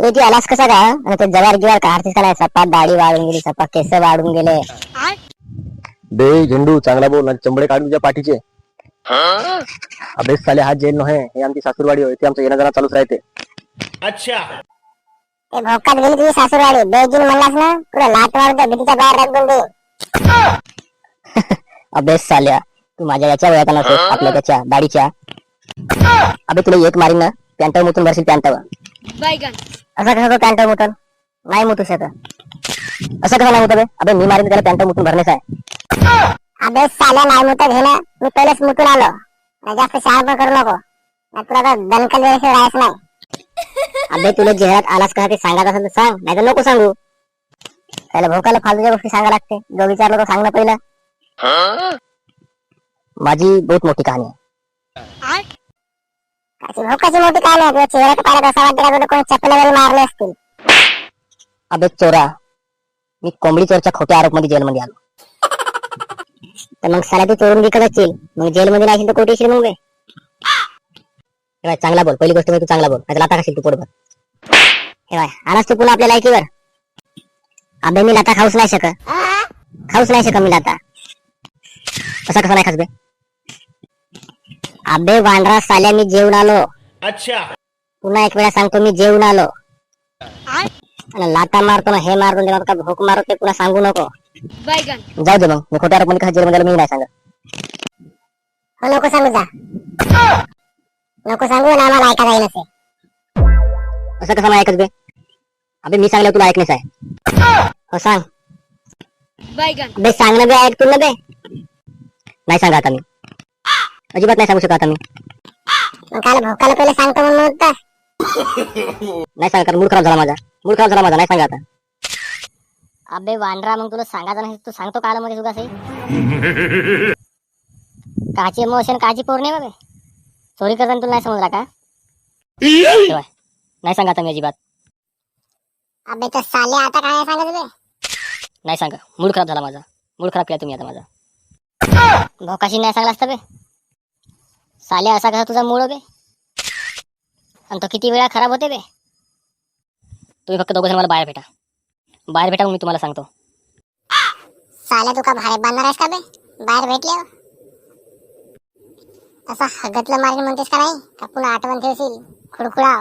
अबे ती आलास कसा का आणि ते जवार गिवार काढतेस का नाही सपाट दाढी वाढून गेली सपाट केस वाढून गेले बे झेंडू चांगला बोल आणि चंबडे काढून तुझ्या पाठीचे अबे साले हा जेल नव्हे हे आमची सासूरवाडी होय ते आमचं येणं जाणं चालूच राहते अच्छा ते भोकात गेली तुझी सासूरवाडी बेजीन म्हणलास ना तुला लाट मारून त्या भीतीच्या बाहेर टाकून दे अबे साल्या तू माझ्या याच्या वयाचा नसेल आपल्या त्याच्या दाढीच्या अबे तुला एक मारीन ना पॅन्टावर मुतून भरशील पॅन्टावर असं कसं पॅन्टावर मुतन नाही मुतू शकत असं कसं नाही मुत बे अबे मी मारीन त्याला पॅन्टावर मुतून भरण्याचं आहे अबे साल्या नाही मुतत हे ना मी पहिलेच मुतून आलो जास्त शहार पण करू नको तुला तर दणकल वेळेशिवाय राहायचं नाही अबे तुला जेहरात आलास का ते सांगायचं असेल तर सांग नाही तर नको सांगू त्याला भोकाला फालतूच्या गोष्टी सांगा लागते जो विचारलं तो सांग ना पहिलं माझी बहुत मोठी कहाणी आहे भोकाची मोठी कहाणी आहे तुझ्या चेहऱ्याचा पाण्यात असा वाटतं का कोणी चप्पल वगैरे मारले असतील अबे चोरा मी कोंबडी चोरच्या खोट्या आरोप मध्ये जेलमध्ये आलो तर मग साला तू चोरून विकत असतील मग जेलमध्ये नाही तर कोटी येशील मग चांगला बोल पहिली गोष्ट तू चांगला बोल नाही लाता खाशील तू पोटभर हे बाय आलास तू पुन्हा आपल्या लायकीवर अबे मी लाता खाऊच नाही शकत मी लाता असं कसं नाही खास बे अबे वांडरा साल्या मी जेवून आलो अच्छा पुन्हा एक वेळा सांगतो मी जेवून आलो आणि लाता मारतो ना हे मारतो तेव्हा का भोक मारतो ते पुन्हा सांगू नको जाऊ दे मग मी खोट्या आरोप मध्ये जेलमध्ये मी नाही सांगत नको सांगू जा नको सांगू ना आम्हाला ऐका जाईल असे असं कसं नाही ऐकत बे अबे मी सांगलं तुला ऐकणेच आहे हो सांग बे सांग ना बे ऐक तू ना बे नाही सांगा आता मी अजिबात नाही सांगू शकत आता मी काल भोकाला पहिले सांगतो म्हणून नाही सांगा कारण मूड खराब झाला माझा नाही सांगा आता अबे वांडरा मग तुला सांगायचं नाही तू सांगतो काल मध्ये तुला काची इमोशन काची पौर्णिमा बे चोरी करताना तुला नाही समजला का नाही सांगा आता मी अजिबात अबे तर साले आता काय सांगत बे नाही सांगा मूड खराब झाला माझा मूड खराब केला तुम्ही आता माझा भोकाशी नाही सांगला असतं बे साले असा कसा तुझा मूड बे आणि तो किती वेळा खराब होते बे तुम्ही फक्त दोघं जण मला बाहेर भेटा मग मी तुम्हाला सांगतो साल्या तू का बाहेर बांधणार आहेस का बे बाहेर भेटले असं हगतलं मारीन म्हणतेस का नाही का पुन्हा आठवण ठेवशील खुडखुडा